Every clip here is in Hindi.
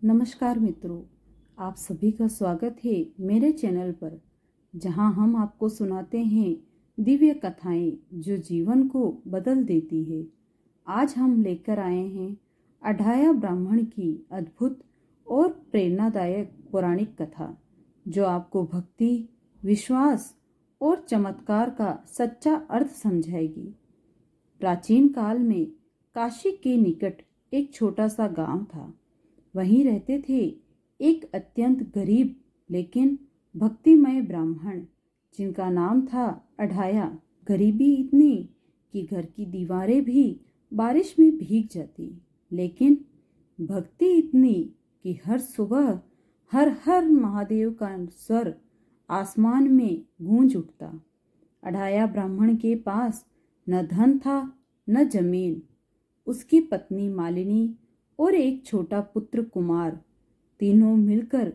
नमस्कार मित्रों, आप सभी का स्वागत है मेरे चैनल पर, जहां हम आपको सुनाते हैं दिव्य कथाएं जो जीवन को बदल देती है। आज हम लेकर आए हैं अढाया ब्राह्मण की अद्भुत और प्रेरणादायक पौराणिक कथा, जो आपको भक्ति, विश्वास और चमत्कार का सच्चा अर्थ समझाएगी। प्राचीन काल में काशी के निकट एक छोटा सा गांव था। वहीं रहते थे एक अत्यंत गरीब लेकिन भक्तिमय ब्राह्मण, जिनका नाम था अढाया। गरीबी इतनी कि घर की दीवारें भी बारिश में भीग जाती, लेकिन भक्ति इतनी कि हर सुबह हर हर महादेव का स्वर आसमान में गूंज उठता। अढाया ब्राह्मण के पास न धन था न जमीन। उसकी पत्नी मालिनी और एक छोटा पुत्र कुमार, तीनों मिलकर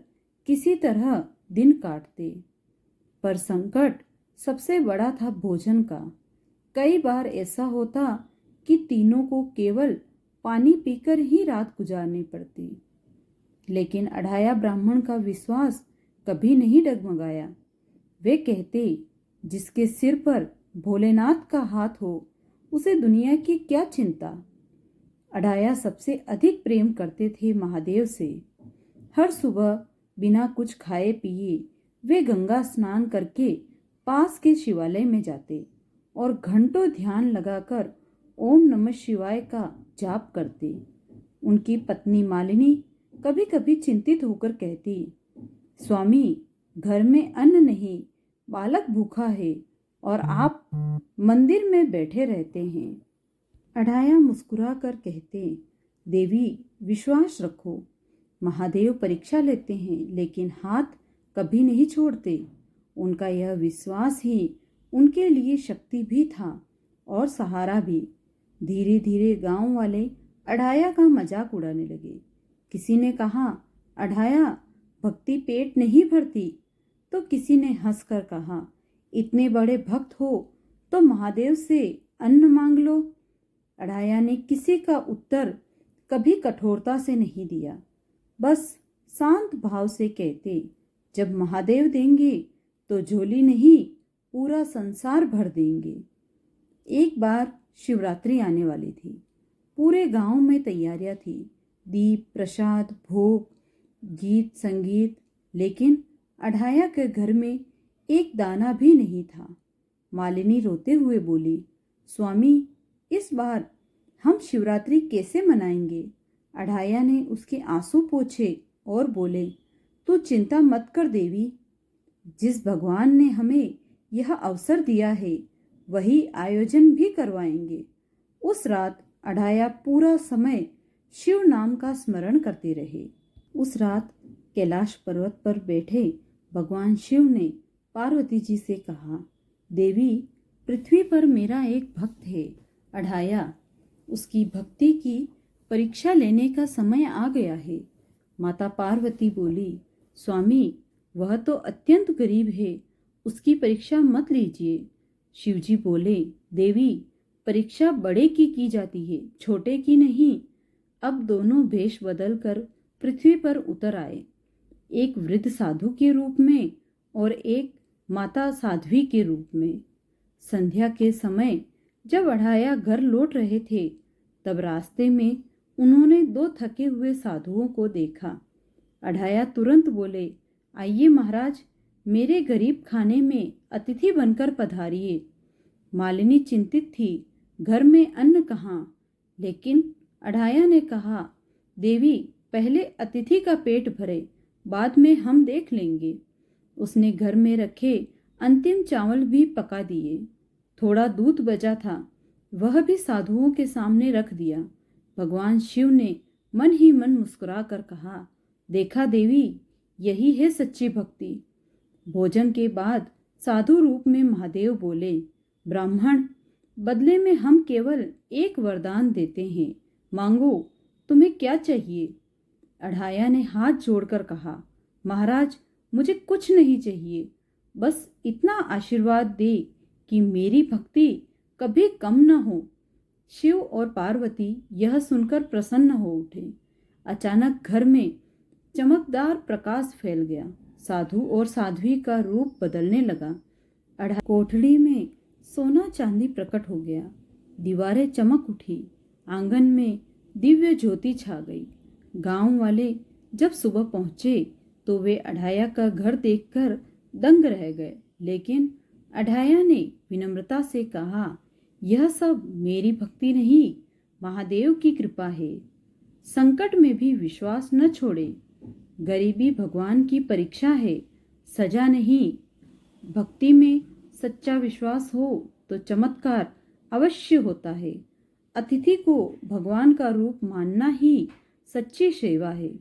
किसी तरह दिन काटते। पर संकट सबसे बड़ा था भोजन का। कई बार ऐसा होता कि तीनों को केवल पानी पीकर ही रात गुजारनी पड़ती। लेकिन अढाया ब्राह्मण का विश्वास कभी नहीं डगमगाया। वे कहते, जिसके सिर पर भोलेनाथ का हाथ हो उसे दुनिया की क्या चिंता। अढाया सबसे अधिक प्रेम करते थे महादेव से। हर सुबह बिना कुछ खाए पिए वे गंगा स्नान करके पास के शिवालय में जाते और घंटों ध्यान लगाकर ओम नमः शिवाय का जाप करते। उनकी पत्नी मालिनी कभी कभी चिंतित होकर कहती, स्वामी, घर में अन्न नहीं, बालक भूखा है और आप मंदिर में बैठे रहते हैं। अढाया मुस्कुरा कर कहते, देवी, विश्वास रखो, महादेव परीक्षा लेते हैं लेकिन हाथ कभी नहीं छोड़ते। उनका यह विश्वास ही उनके लिए शक्ति भी था और सहारा भी। धीरे धीरे गांव वाले अढाया का मजाक उड़ाने लगे। किसी ने कहा, अढाया, भक्ति पेट नहीं भरती। तो किसी ने हंसकर कहा, इतने बड़े भक्त हो तो महादेव से अन्न मांग लो। अढाया ने किसी का उत्तर कभी कठोरता से नहीं दिया, बस शांत भाव से कहते, जब महादेव देंगे तो झोली नहीं पूरा संसार भर देंगे। एक बार शिवरात्रि आने वाली थी। पूरे गांव में तैयारियां थी, दीप, प्रसाद, भोग, गीत, संगीत। लेकिन अढाया के घर में एक दाना भी नहीं था। मालिनी रोते हुए बोली, स्वामी, इस बार हम शिवरात्रि कैसे मनाएंगे। अढाया ने उसके आंसू पोंछे और बोले, तू चिंता मत कर देवी, जिस भगवान ने हमें यह अवसर दिया है वही आयोजन भी करवाएंगे। उस रात अढाया पूरा समय शिव नाम का स्मरण करते रहे। उस रात कैलाश पर्वत पर बैठे भगवान शिव ने पार्वती जी से कहा, देवी, पृथ्वी पर मेरा एक भक्त है अढाया, उसकी भक्ति की परीक्षा लेने का समय आ गया है। माता पार्वती बोली, स्वामी, वह तो अत्यंत गरीब है, उसकी परीक्षा मत लीजिए। शिवजी बोले, देवी, परीक्षा बड़े की जाती है, छोटे की नहीं। अब दोनों भेष बदलकर पृथ्वी पर उतर आए, एक वृद्ध साधु के रूप में और एक माता साध्वी के रूप में। संध्या के समय जब अढाया घर लौट रहे थे, तब रास्ते में उन्होंने दो थके हुए साधुओं को देखा। अढाया तुरंत बोले, आइए महाराज, मेरे गरीब खाने में अतिथि बनकर पधारिए। मालिनी चिंतित थी, घर में अन्न कहाँ। लेकिन अढाया ने कहा, देवी, पहले अतिथि का पेट भरे, बाद में हम देख लेंगे। उसने घर में रखे अंतिम चावल भी पका दिए। थोड़ा दूध बचा था, वह भी साधुओं के सामने रख दिया। भगवान शिव ने मन ही मन मुस्कुरा कर कहा, देखा देवी, यही है सच्ची भक्ति। भोजन के बाद साधु रूप में महादेव बोले, ब्राह्मण, बदले में हम केवल एक वरदान देते हैं, मांगो, तुम्हें क्या चाहिए। अढाया ने हाथ जोड़कर कहा, महाराज, मुझे कुछ नहीं चाहिए, बस इतना आशीर्वाद दे कि मेरी भक्ति कभी कम न हो। शिव और पार्वती यह सुनकर प्रसन्न हो उठे। अचानक घर में चमकदार प्रकाश फैल गया। साधु और साध्वी का रूप बदलने लगा। कोठड़ी में सोना चांदी प्रकट हो गया। दीवारें चमक उठी। आंगन में दिव्य ज्योति छा गई। गांव वाले जब सुबह पहुंचे तो वे अढ़ाया का घर देखकर दंग रह गए। लेकिन अढ़ाया ने विनम्रता से कहा, यह सब मेरी भक्ति नहीं, महादेव की कृपा है। संकट में भी विश्वास न छोड़े। गरीबी भगवान की परीक्षा है, सजा नहीं। भक्ति में सच्चा विश्वास हो तो चमत्कार अवश्य होता है। अतिथि को भगवान का रूप मानना ही सच्ची सेवा है।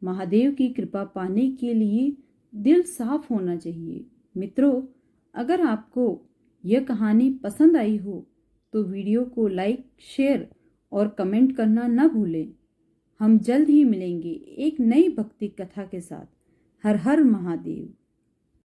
महादेव की कृपा पाने के लिए दिल साफ होना चाहिए। मित्रों, अगर आपको यह कहानी पसंद आई हो तो वीडियो को लाइक, शेयर और कमेंट करना न भूलें। हम जल्द ही मिलेंगे एक नई भक्ति कथा के साथ। हर हर महादेव।